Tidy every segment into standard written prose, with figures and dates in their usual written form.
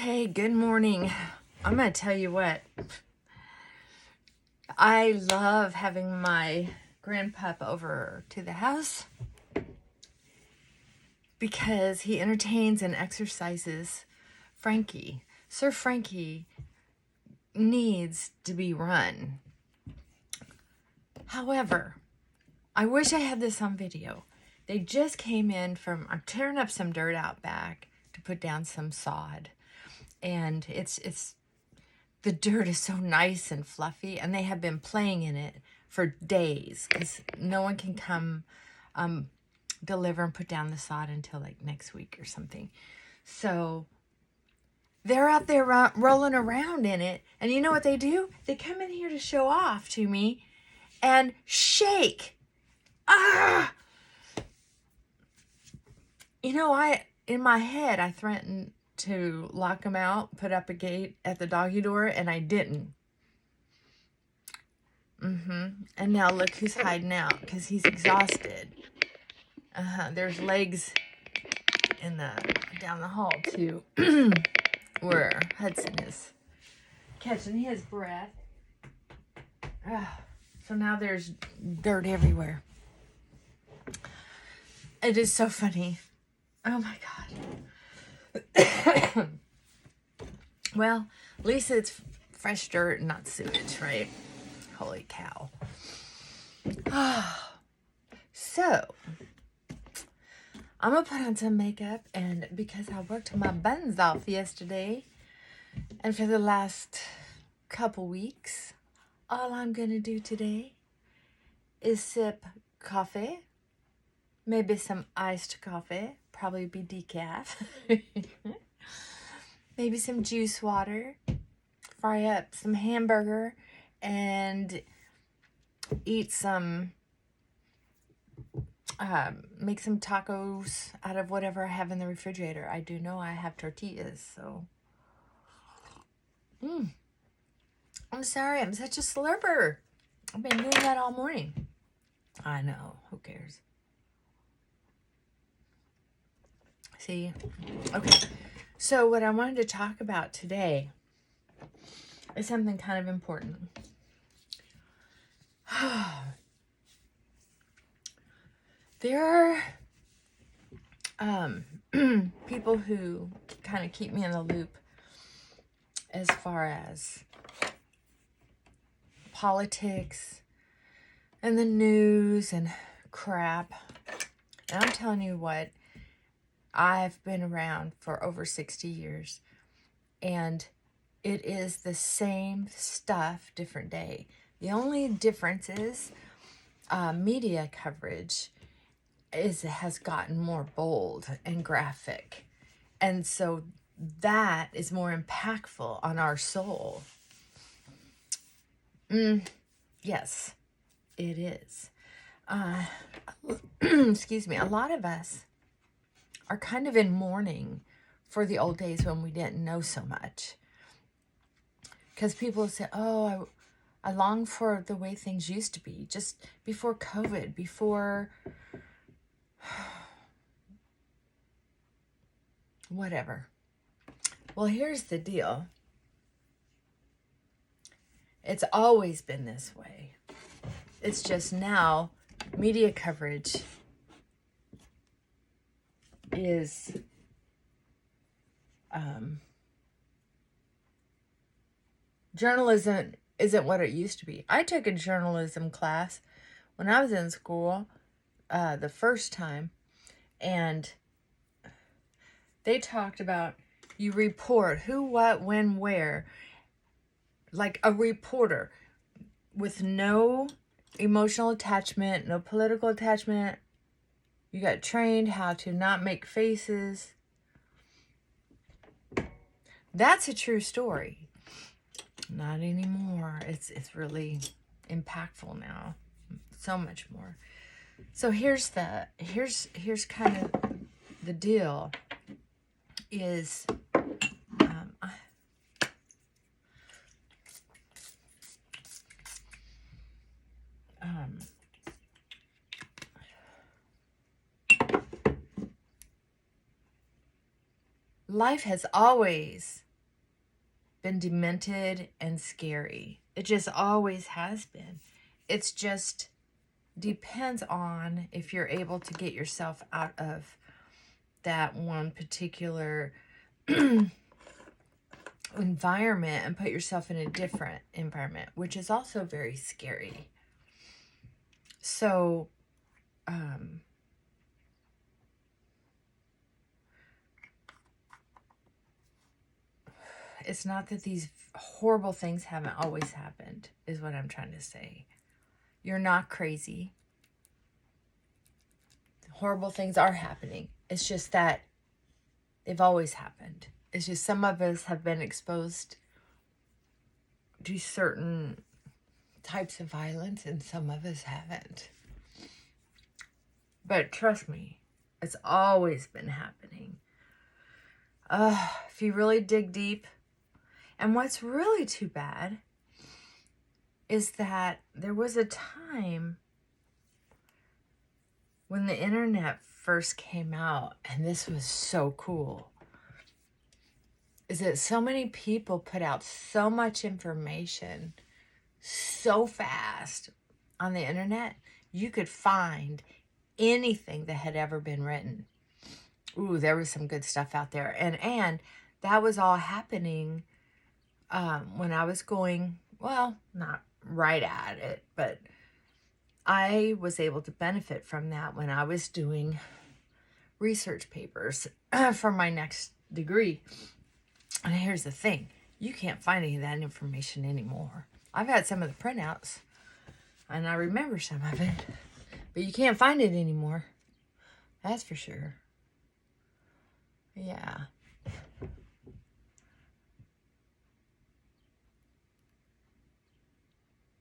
Okay, good morning. I'm going to tell you what. I love having my grandpup over to the house because he entertains and exercises Frankie. Sir Frankie needs to be run. However, I wish I had this on video. They just came in from, I'm tearing up some dirt out back to put down some sod. And it's the dirt is so nice and fluffy, and they have been playing in it for days because no one can come deliver and put down the sod until like next week or something. So they're out there rolling around in it, and you know what they do? They come in here to show off to me and shake. Ah! You know, in my head, I threatened to lock them out, put up a gate at the doggy door, and I didn't. And now look who's hiding out because he's exhausted. There's legs in down the hall too, where Hudson is catching his breath. So now there's dirt everywhere. It is so funny. Oh my God. Well, at least it's fresh dirt and not sewage, right? Holy cow. So, I'm going to put on some makeup, and because I worked my buns off yesterday, and for the last couple weeks, all I'm going to do today is sip coffee, maybe some iced coffee, probably be decaf, maybe some juice water, fry up some hamburger, and eat some, make some tacos out of whatever I have in the refrigerator. I do know I have tortillas, so. I'm sorry, I'm such a slurper. I've been doing that all morning. I know, who cares? See? Okay, so what I wanted to talk about today is something kind of important. There are people who kind of keep me in the loop as far as politics and the news and crap. And I'm telling you what, I've been around for over 60 years, and it is the same stuff, different day. The only difference is media coverage has gotten more bold and graphic. And so that is more impactful on our soul. Yes, it is. Excuse me. A lot of us are kind of in mourning for the old days when we didn't know so much. Because people say, oh, I long for the way things used to be, just before COVID, before whatever. Well, here's the deal. It's always been this way. It's just now media coverage is journalism isn't what it used to be. I took a journalism class when I was in school the first time, and they talked about you report who, what, when, where, like a reporter with no emotional attachment, no political attachment. You got trained how to not make faces. That's a true story. Not anymore. It's really impactful now. So much more. So here's kind of the deal is life has always been demented and scary. It just always has been. It's just depends on if you're able to get yourself out of that one particular environment and put yourself in a different environment, which is also very scary. So, it's not that these horrible things haven't always happened, is what I'm trying to say. You're not crazy. Horrible things are happening. It's just that they've always happened. It's just some of us have been exposed to certain types of violence and some of us haven't. But trust me, it's always been happening. If you really dig deep, and what's really too bad is that there was a time when the internet first came out, and this was so cool, is that so many people put out so much information so fast on the internet, you could find anything that had ever been written. Ooh, there was some good stuff out there. And that was all happening when I was going, well, not right at it, but I was able to benefit from that when I was doing research papers for my next degree. And here's the thing, you can't find any of that information anymore. I've had some of the printouts, and I remember some of it, but you can't find it anymore. That's for sure. Yeah.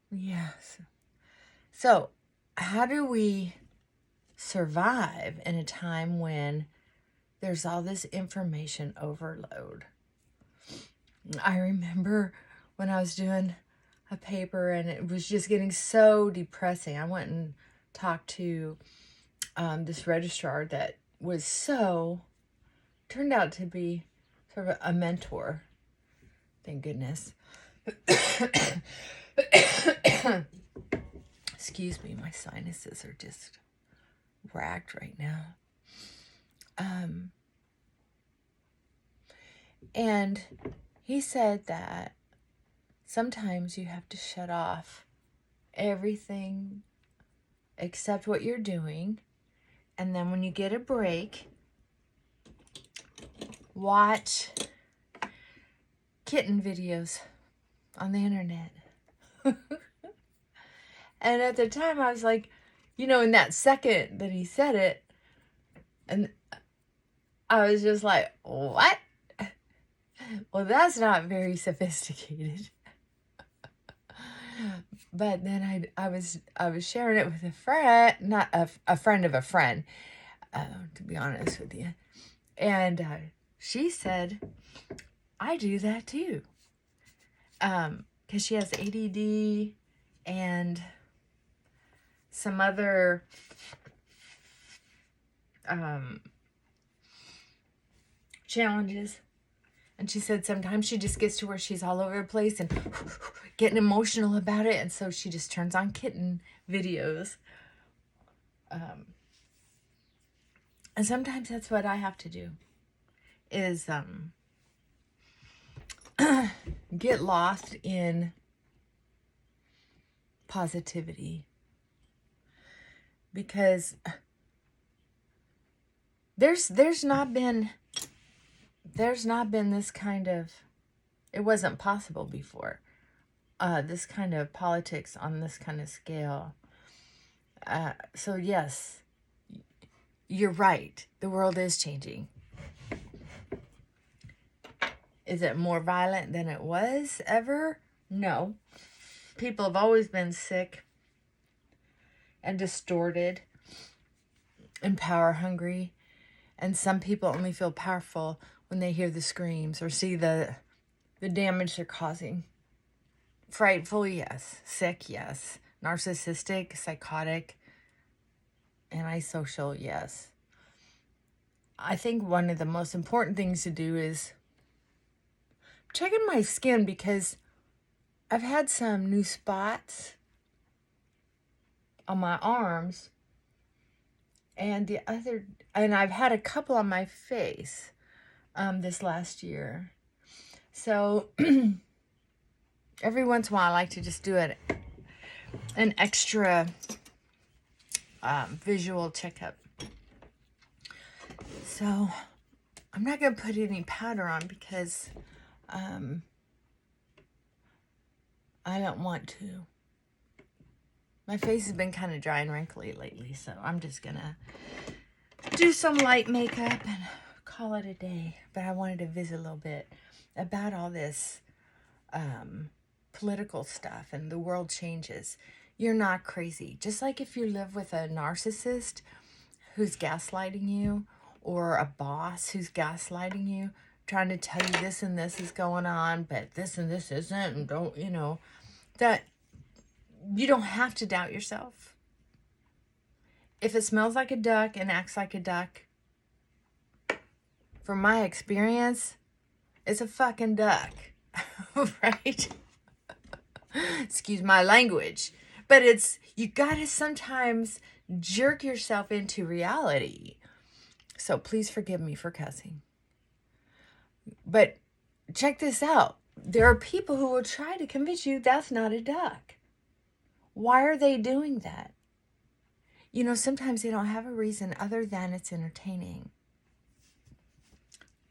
Yes. So, how do we survive in a time when there's all this information overload? I remember when I was doing a paper and it was just getting so depressing. I went and talked to this registrar that was turned out to be sort of a mentor. Thank goodness. Excuse me, my sinuses are just racked right now. And he said that sometimes you have to shut off everything except what you're doing. And then when you get a break, watch kitten videos on the internet. And at the time I was like, in that second that he said it, and I was just like, what? Well, that's not very sophisticated. But then I was sharing it with a friend, not a friend of a friend, to be honest with you. And she said, I do that too. Because she has ADD and some other challenges. And she said sometimes she just gets to where she's all over the place and getting emotional about it. And so she just turns on kitten videos. And sometimes that's what I have to do, is get lost in positivity. Because there's not been this kind of, it wasn't possible before, this kind of politics on this kind of scale. So yes, you're right. The world is changing. Is it more violent than it was ever? No. People have always been sick and distorted and power hungry. And some people only feel powerful when they hear the screams or see the damage they're causing. Frightful, yes. Sick, yes. Narcissistic, psychotic, antisocial, yes. I think one of the most important things to do is checking my skin because I've had some new spots on my arms, and I've had a couple on my face this last year. So every once in a while I like to just do an extra visual checkup. So I'm not going to put any powder on because I don't want to. My face has been kind of dry and wrinkly lately, so I'm just going to do some light makeup and call it a day. But I wanted to visit a little bit about all this political stuff and the world changes. You're not crazy. Just like if you live with a narcissist who's gaslighting you, or a boss who's gaslighting you, trying to tell you this and this is going on, but this and this isn't, and don't, that you don't have to doubt yourself. If it smells like a duck and acts like a duck, from my experience, it's a fucking duck, right? Excuse my language. But you gotta sometimes jerk yourself into reality. So please forgive me for cussing. But check this out. There are people who will try to convince you that's not a duck. Why are they doing that? Sometimes they don't have a reason other than it's entertaining.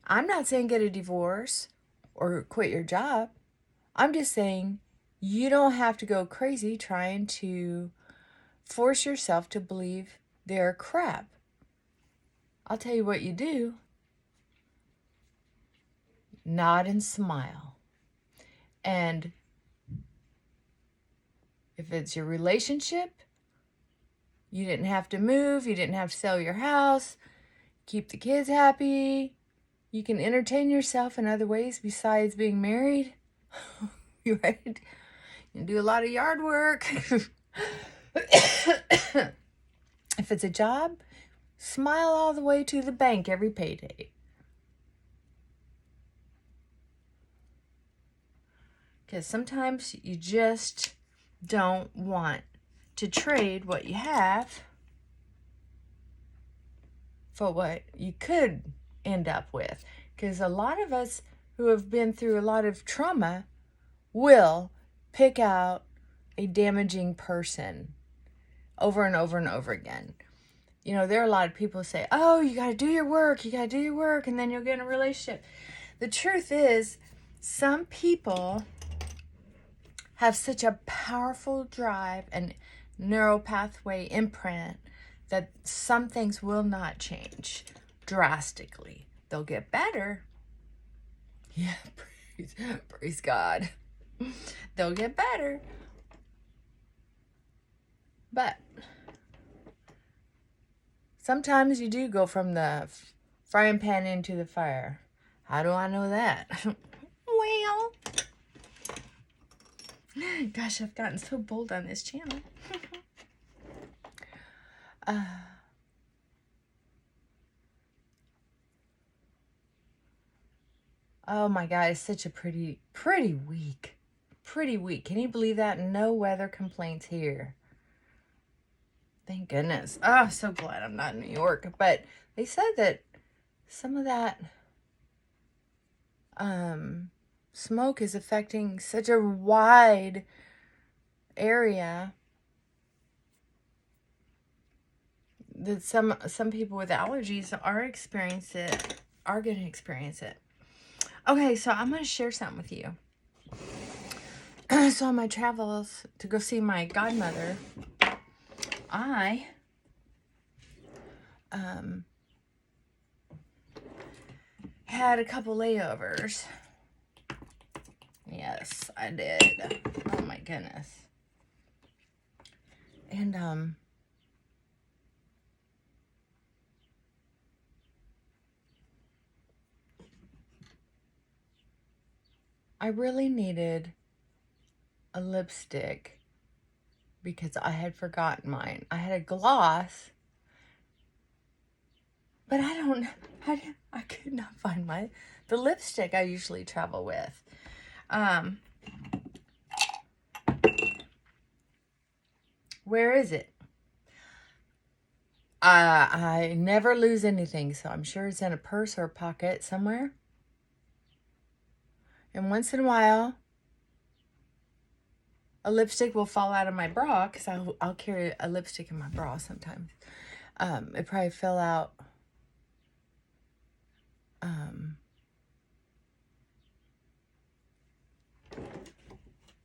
I'm not saying get a divorce or quit your job. I'm just saying you don't have to go crazy trying to force yourself to believe they're crap. I'll tell you what you do. Nod and smile. And if it's your relationship, you didn't have to move, you didn't have to sell your house, keep the kids happy, you can entertain yourself in other ways besides being married. You right? You can do a lot of yard work. If it's a job, smile all the way to the bank every payday. Because sometimes you just don't want to trade what you have for what you could end up with. Because a lot of us who have been through a lot of trauma will pick out a damaging person over and over and over again. There are a lot of people who say, oh, you got to do your work, and then you'll get in a relationship. The truth is, some people have such a powerful drive and neural pathway imprint that some things will not change drastically. They'll get better. Yeah, praise God. They'll get better. But sometimes you do go from the frying pan into the fire. How do I know that? Well, gosh, I've gotten so bold on this channel. Oh my God, it's such a pretty week. Pretty week. Can you believe that? No weather complaints here. Thank goodness. Oh, I'm so glad I'm not in New York. But they said that some of that smoke is affecting such a wide area that some people with allergies are going to experience it. Okay, so I'm going to share something with you. So on my travels to go see my godmother, I had a couple layovers. Yes, I did. Oh my goodness. And I really needed a lipstick because I had forgotten mine. I had a gloss, but I could not find the lipstick I usually travel with. Where is it? I never lose anything, so I'm sure it's in a purse or a pocket somewhere. And once in a while, a lipstick will fall out of my bra, because I'll carry a lipstick in my bra sometimes. It probably fell out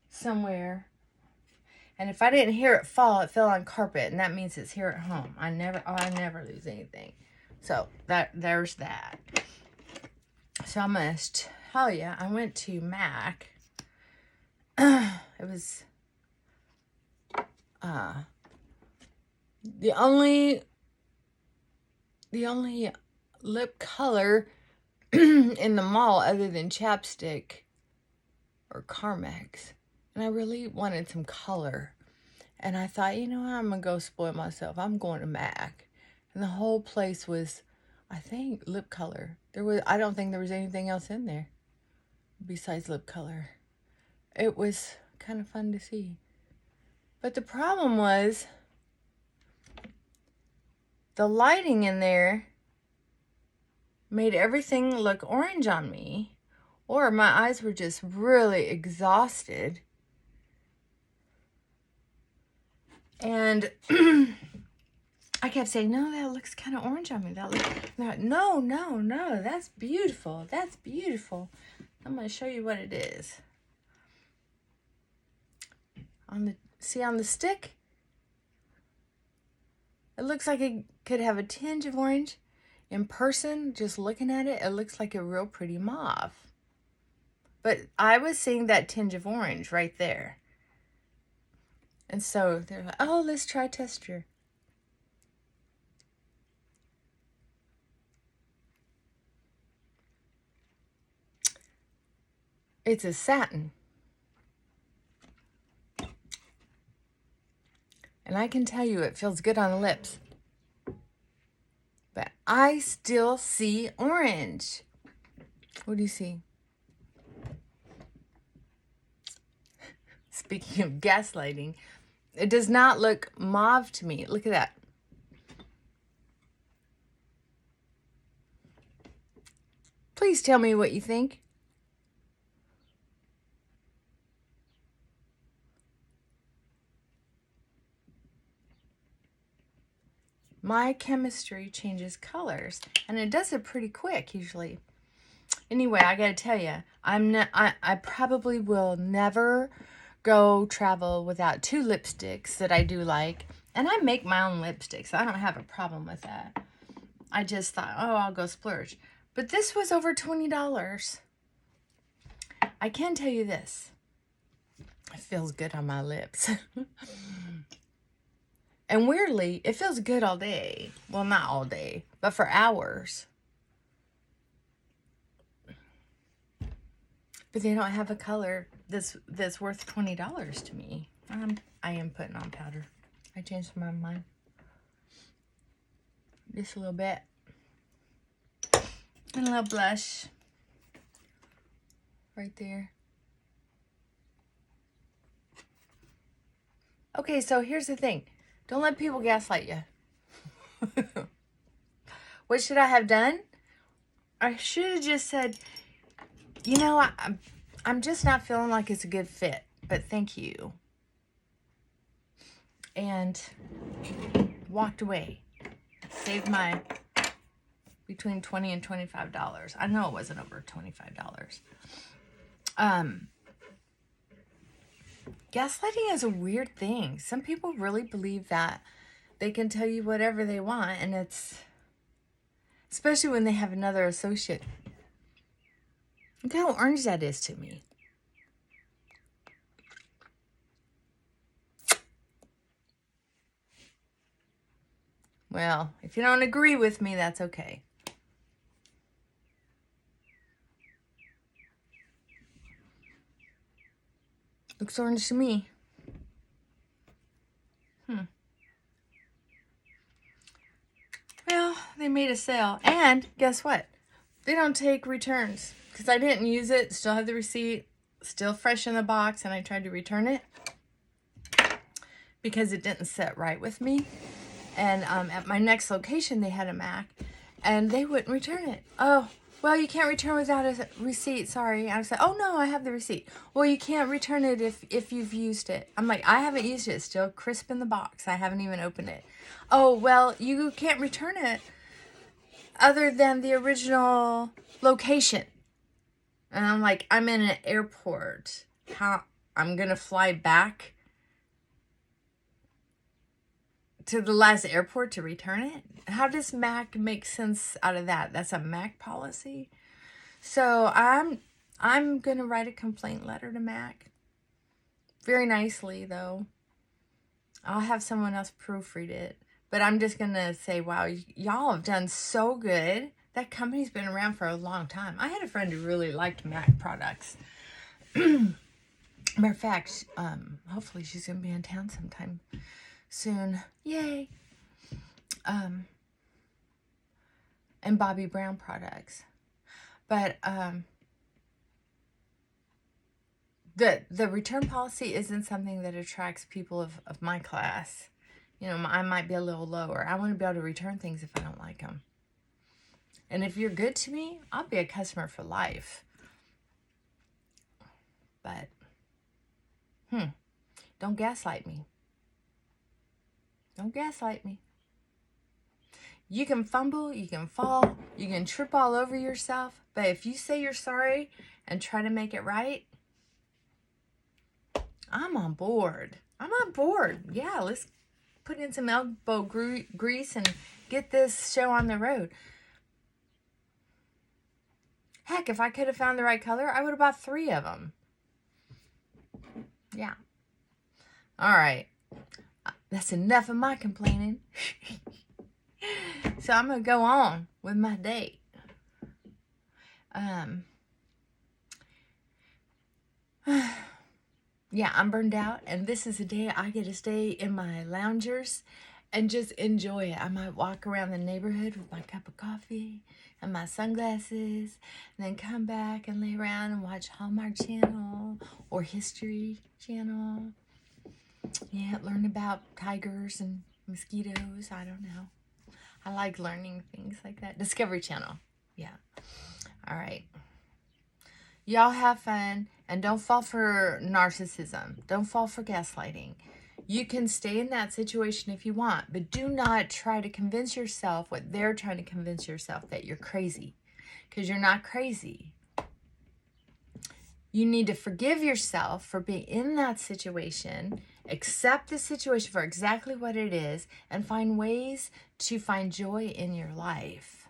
somewhere. And if I didn't hear it fall, it fell on carpet, and that means it's here at home. I never lose anything. So there's that. So I must tell you, I went to Mac. It was the only lip color in the mall other than chapstick or Carmex. And I really wanted some color. And I thought, you know what, I'm going to go spoil myself. I'm going to Mac. And the whole place was, I think, lip color. I don't think there was anything else in there besides lip color. It was kind of fun to see. But the problem was, the lighting in there made everything look orange on me. Or my eyes were just really exhausted. And I kept saying, no, that looks kind of orange on me. No, that's beautiful. That's beautiful. I'm going to show you what it is. See on the stick? It looks like it could have a tinge of orange. In person, just looking at it, it looks like a real pretty mauve. But I was seeing that tinge of orange right there. And so they're like, oh, let's try texture. It's a satin. And I can tell you it feels good on the lips. But I still see orange. What do you see? Speaking of gaslighting, it does not look mauve to me. Look at that. Please tell me what you think. My chemistry changes colors, and it does it pretty quick usually. Anyway, I gotta tell you, I probably will never go travel without 2 lipsticks that I do like. And I make my own lipsticks. So I don't have a problem with that. I just thought, oh, I'll go splurge. But this was over $20. I can tell you this. It feels good on my lips. And weirdly, it feels good all day. Well, not all day, but for hours. But they don't have a color that's worth $20 to me. I am putting on powder. I changed my mind. Just a little bit. And a little blush. Right there. Okay, so here's the thing. Don't let people gaslight you. What should I have done? I should have just said, you know, I'm just not feeling like it's a good fit, but thank you. And walked away. Saved my between $20 and $25. I know it wasn't over $25. Gaslighting is a weird thing. Some people really believe that they can tell you whatever they want, and it's, especially when they have another associate. Look how orange that is to me. Well, if you don't agree with me, that's okay. Looks orange to me. Well, they made a sale. And guess what? They don't take returns. Because I didn't use it. Still have the receipt. still fresh in the box, and I tried to return it because it didn't sit right with me. And at my next location, they had a Mac, and they wouldn't return it. Oh, well, you can't return without a receipt. Sorry. And I said, oh, no, I have the receipt. Well, you can't return it if you've used it. I'm like, I haven't used it. It's still crisp in the box. I haven't even opened it. Oh, well, you can't return it other than the original location. And I'm like, I'm in an airport. How? I'm going to fly back to the last airport to return it? How does Mac make sense out of that? That's a Mac policy. So I'm gonna write a complaint letter to Mac. Very nicely though. I'll have someone else proofread it. But I'm just gonna say, wow, y'all have done so good. That company's been around for a long time. I had a friend who really liked Mac products. Matter of fact, hopefully she's gonna be in town sometime soon. Yay. And Bobby Brown products. But the return policy isn't something that attracts people of my class. You know, I might be a little lower. I want to be able to return things if I don't like them. And if you're good to me, I'll be a customer for life. But, don't gaslight me. Don't gaslight me. You can fumble, you can fall, you can trip all over yourself, but if you say you're sorry and try to make it right, I'm on board. I'm on board. Yeah, let's put in some elbow grease and get this show on the road. Heck, if I could have found the right color, I would have bought 3 of them. Yeah. All right. That's enough of my complaining. So I'm going to go on with my date. Yeah, I'm burned out, and this is a day I get to stay in my loungers and just enjoy it. I might walk around the neighborhood with my cup of coffee and my sunglasses, and then come back and lay around and watch Hallmark Channel or History Channel. Yeah, learn about tigers and mosquitoes. I don't know. I like learning things like that. Discovery Channel. Yeah. All right. Y'all have fun, and don't fall for narcissism. Don't fall for gaslighting. You can stay in that situation if you want, but do not try to convince yourself what they're trying to convince yourself, that you're crazy, because you're not crazy. You need to forgive yourself for being in that situation, accept the situation for exactly what it is, and find ways to find joy in your life.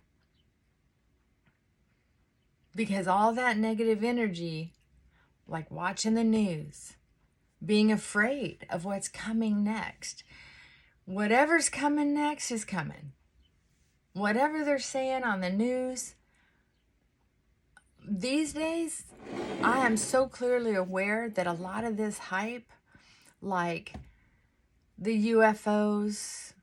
Because all that negative energy, like watching the news, being afraid of what's coming next, whatever's coming next is coming. Whatever they're saying on the news, these days, I am so clearly aware that a lot of this hype, like the UFOs,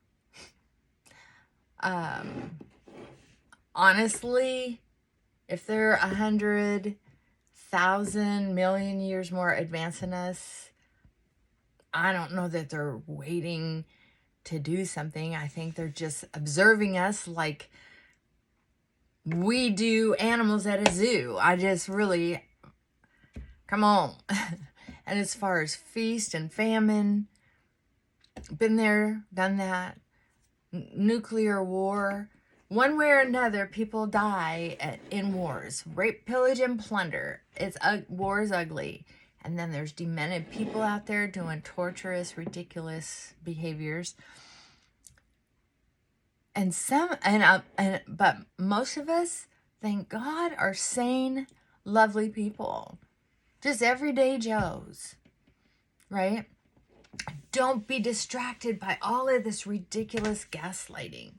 honestly, if they're 100,000 million years more advanced than us, I don't know that they're waiting to do something. I think they're just observing us like we do animals at a zoo. I just really, come on. And as far as feast and famine, been there, done that. Nuclear war. One way or another, people die in wars. Rape, pillage, and plunder. War is ugly. And then there's demented people out there doing torturous, ridiculous behaviors. But most of us, thank God, are sane, lovely people. Just everyday Joes, right? Don't be distracted by all of this ridiculous gaslighting.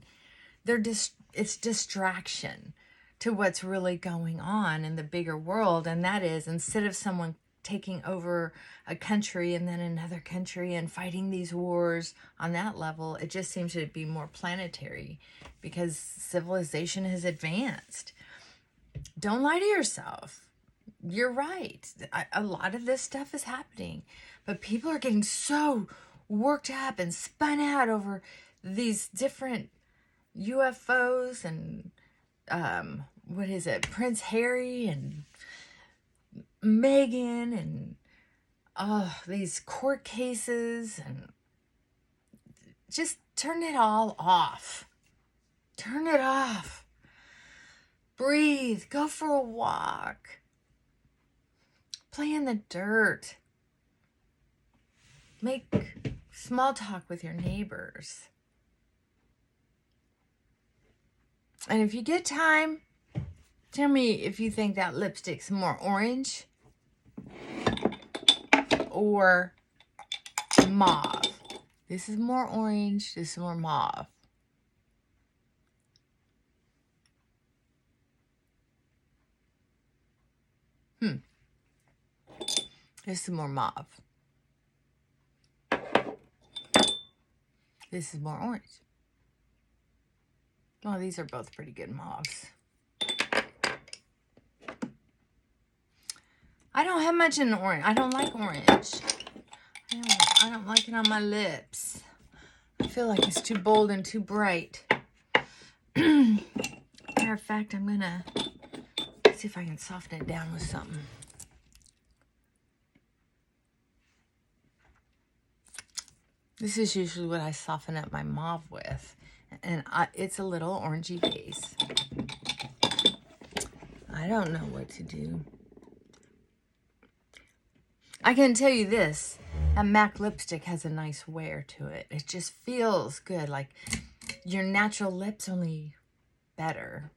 It's distraction to what's really going on in the bigger world. And that is, instead of someone taking over a country and then another country and fighting these wars on that level, it just seems to be more planetary because civilization has advanced. Don't lie to yourself. you're right. A lot of this stuff is happening, but people are getting so worked up and spun out over these different UFOs and what is it, Prince Harry and Meghan and these court cases, and just turn it all off. Turn it off. Breathe. Go for a walk. Play in the dirt. Make small talk with your neighbors. And if you get time, tell me if you think that lipstick's more orange or mauve. This is more orange. This is more mauve. This is more mauve. This is more orange. Well, these are both pretty good mauves. I don't have much in orange. I don't like orange. I don't like it on my lips. I feel like it's too bold and too bright. Matter of fact, I'm gonna see if I can soften it down with something. This is usually what I soften up my mauve with. And it's a little orangey base. I don't know what to do. I can tell you this. That MAC lipstick has a nice wear to it. It just feels good. Like your natural lips, only better.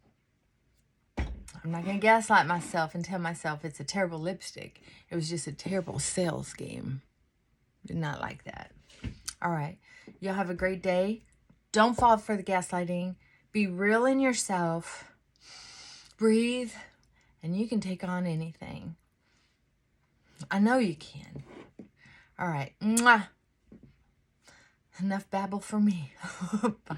I'm not going to gaslight myself and tell myself it's a terrible lipstick. It was just a terrible sales game. Did not like that. All right. Y'all have a great day. Don't fall for the gaslighting. Be real in yourself. Breathe. And you can take on anything. I know you can. All right. Mwah. Enough babble for me. Bye.